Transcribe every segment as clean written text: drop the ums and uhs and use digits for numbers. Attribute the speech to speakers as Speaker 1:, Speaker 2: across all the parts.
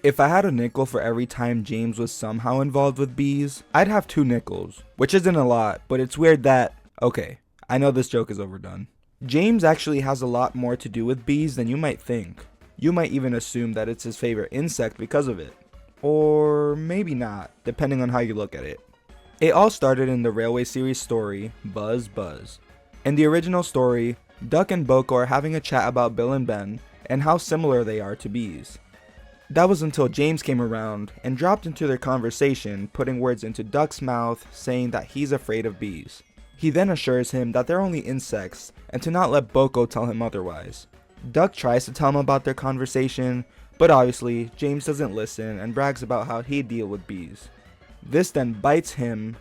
Speaker 1: If I had a nickel for every time James was somehow involved with bees, I'd have 2 nickels, which isn't a lot, but it's weird that, okay, I know this joke is overdone. James actually has a lot more to do with bees than you might think. You might even assume that it's his favorite insect because of it. Or maybe not, depending on how you look at it. It all started in the Railway series story, Buzz Buzz. In the original story, Duck and Boko are having a chat about Bill and Ben and how similar they are to bees. That was until James came around and dropped into their conversation, putting words into Duck's mouth, saying that he's afraid of bees. He then assures him that they're only insects and to not let Boko tell him otherwise. Duck tries to tell him about their conversation, but obviously James doesn't listen and brags about how he'd deal with bees. This then bites him,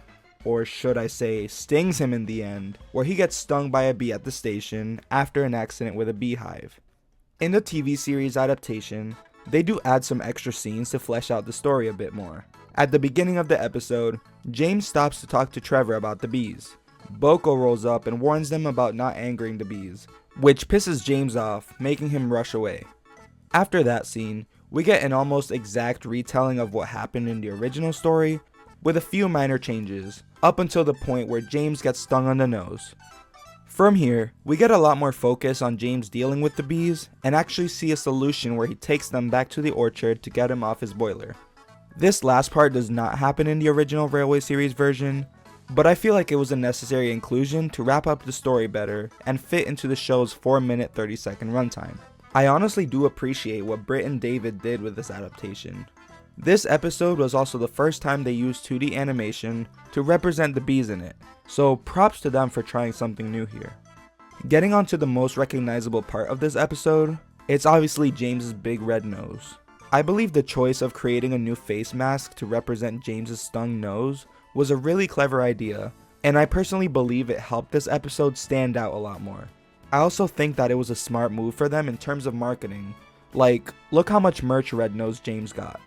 Speaker 1: or should I say stings him in the end, where he gets stung by a bee at the station after an accident with a beehive. In the TV series adaptation, they do add some extra scenes to flesh out the story a bit more. At the beginning of the episode, James stops to talk to Trevor about the bees. Boko rolls up and warns them about not angering the bees, which pisses James off, making him rush away. After that scene, we get an almost exact retelling of what happened in the original story, with a few minor changes, up until the point where James gets stung on the nose. From here, we get a lot more focus on James dealing with the bees, and actually see a solution where he takes them back to the orchard to get him off his boiler. This last part does not happen in the original Railway series version, but I feel like it was a necessary inclusion to wrap up the story better and fit into the show's 4-minute 30-second runtime. I honestly do appreciate what Britt and David did with this adaptation. This episode was also the first time they used 2D animation to represent the bees in it, so props to them for trying something new here. Getting on to the most recognizable part of this episode, it's obviously James's big red nose. I believe the choice of creating a new face mask to represent James's stung nose was a really clever idea, and I personally believe it helped this episode stand out a lot more. I also think that it was a smart move for them in terms of marketing, like, look how much merch Red Nose James got.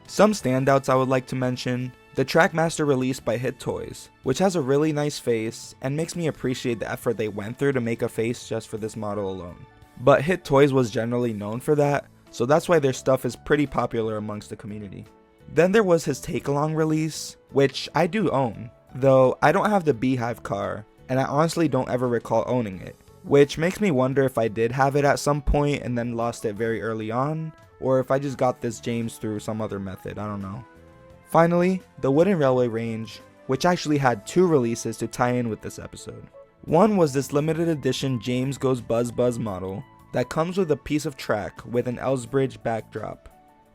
Speaker 1: Some standouts I would like to mention: the Trackmaster released by Hit Toys, which has a really nice face and makes me appreciate the effort they went through to make a face just for this model alone. But Hit Toys was generally known for that, so that's why their stuff is pretty popular amongst the community. Then there was his take-along release, which I do own, though I don't have the Beehive car, and I honestly don't ever recall owning it, which makes me wonder if I did have it at some point and then lost it very early on, or if I just got this James through some other method, I don't know. Finally, the Wooden Railway range, which actually had 2 releases to tie in with this episode. One was this limited edition James Goes Buzz Buzz model that comes with a piece of track with an Elsbridge backdrop.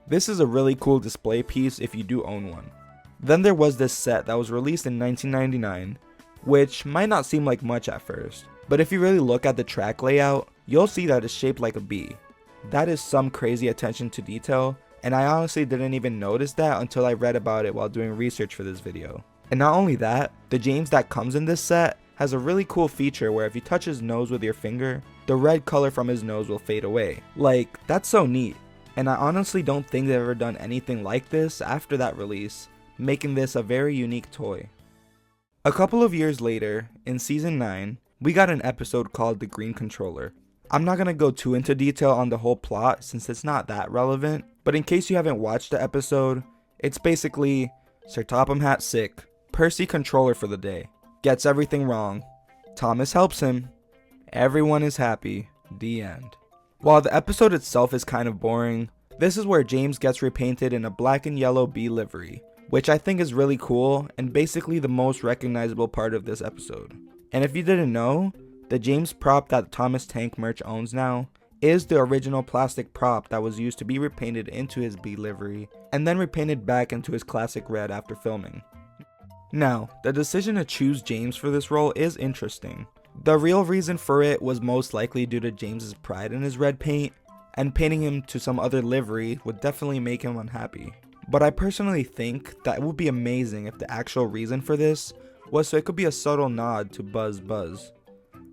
Speaker 1: This is a really cool display piece if you do own one. Then there was this set that was released in 1999, which might not seem like much at first, but if you really look at the track layout, you'll see that it's shaped like a bee. That is some crazy attention to detail, and I honestly didn't even notice that until I read about it while doing research for this video. And not only that, the James that comes in this set has a really cool feature where if you touch his nose with your finger, the red color from his nose will fade away. Like, that's so neat, and I honestly don't think they've ever done anything like this after that release, making this a very unique toy. A couple of years later, in season 9, we got an episode called The Green Controller. I'm not gonna go too into detail on the whole plot since it's not that relevant, but in case you haven't watched the episode, it's basically Sir Topham Hatt sick, Percy controller for the day, gets everything wrong, Thomas helps him, everyone is happy, the end. While the episode itself is kind of boring, this is where James gets repainted in a black and yellow bee livery, which I think is really cool and basically the most recognizable part of this episode. And if you didn't know, the James prop that Thomas Tank Merch owns now is the original plastic prop that was used to be repainted into his bee livery and then repainted back into his classic red after filming. Now, the decision to choose James for this role is interesting. The real reason for it was most likely due to James's pride in his red paint, and painting him to some other livery would definitely make him unhappy. But I personally think that it would be amazing if the actual reason for this was so it could be a subtle nod to Buzz Buzz.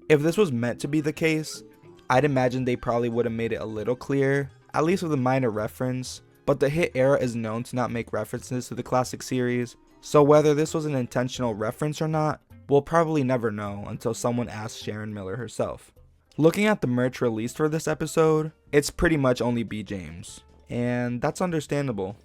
Speaker 1: If this was meant to be the case, I'd imagine they probably would have made it a little clearer, at least with a minor reference, but the hit era is known to not make references to the classic series, so whether this was an intentional reference or not, we'll probably never know until someone asks Sharon Miller herself. Looking at the merch released for this episode, it's pretty much only B. James. and that's understandable.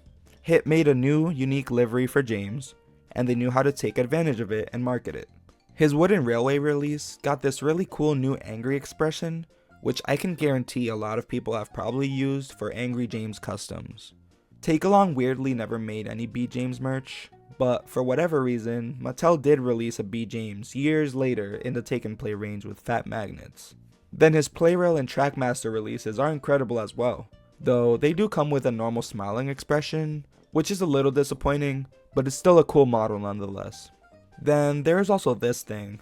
Speaker 1: Hit made a new, unique livery for James, and they knew how to take advantage of it and market it. His Wooden Railway release got this really cool new angry expression, which I can guarantee a lot of people have probably used for Angry James customs. Take Along weirdly never made any B. James merch, but for whatever reason, Mattel did release a B. James years later in the Take and Play range with fat magnets. Then his Playrail and Trackmaster releases are incredible as well, though they do come with a normal smiling expression, which is a little disappointing, but it's still a cool model nonetheless. Then there is also this thing.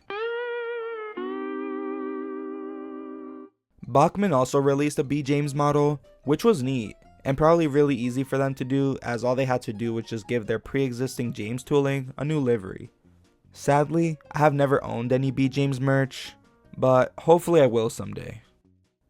Speaker 1: Bachmann also released a B. James model, which was neat, and probably really easy for them to do, as all they had to do was just give their pre-existing James tooling a new livery. Sadly, I have never owned any B. James merch, but hopefully I will someday.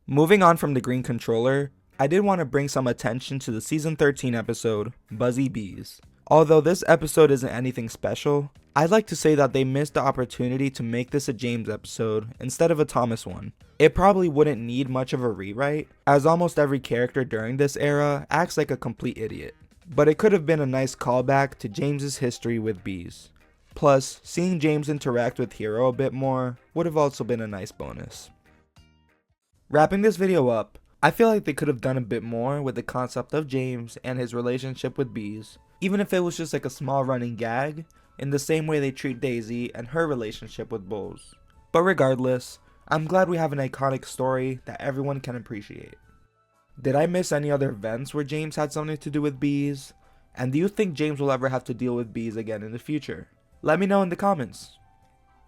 Speaker 1: Moving on from the green controller, I did want to bring some attention to the season 13 episode, Buzzy Bees. Although this episode isn't anything special, I'd like to say that they missed the opportunity to make this a James episode instead of a Thomas one. It probably wouldn't need much of a rewrite, as almost every character during this era acts like a complete idiot. But it could have been a nice callback to James's history with bees. Plus, seeing James interact with Hero a bit more would have also been a nice bonus. Wrapping this video up, I feel like they could have done a bit more with the concept of James and his relationship with bees, even if it was just like a small running gag, in the same way they treat Daisy and her relationship with Bose. But regardless, I'm glad we have an iconic story that everyone can appreciate. Did I miss any other events where James had something to do with bees? And do you think James will ever have to deal with bees again in the future? Let me know in the comments.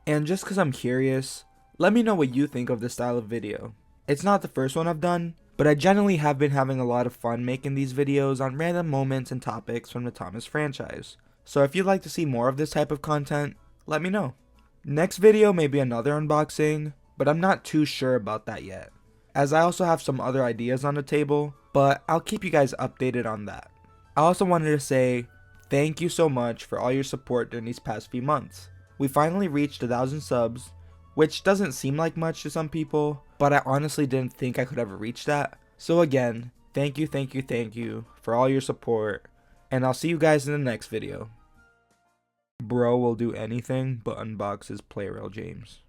Speaker 1: And just cause I'm curious, let me know what you think of this style of video. It's not the first one I've done, but I genuinely have been having a lot of fun making these videos on random moments and topics from the Thomas franchise. So if you'd like to see more of this type of content, let me know. Next video may be another unboxing, but I'm not too sure about that yet, as I also have some other ideas on the table, but I'll keep you guys updated on that. I also wanted to say thank you so much for all your support during these past few months. We finally reached 1,000 subs, which doesn't seem like much to some people, but I honestly didn't think I could ever reach that. So again, thank you for all your support, and I'll see you guys in the next video. Bro will do anything but unbox his Playrail James.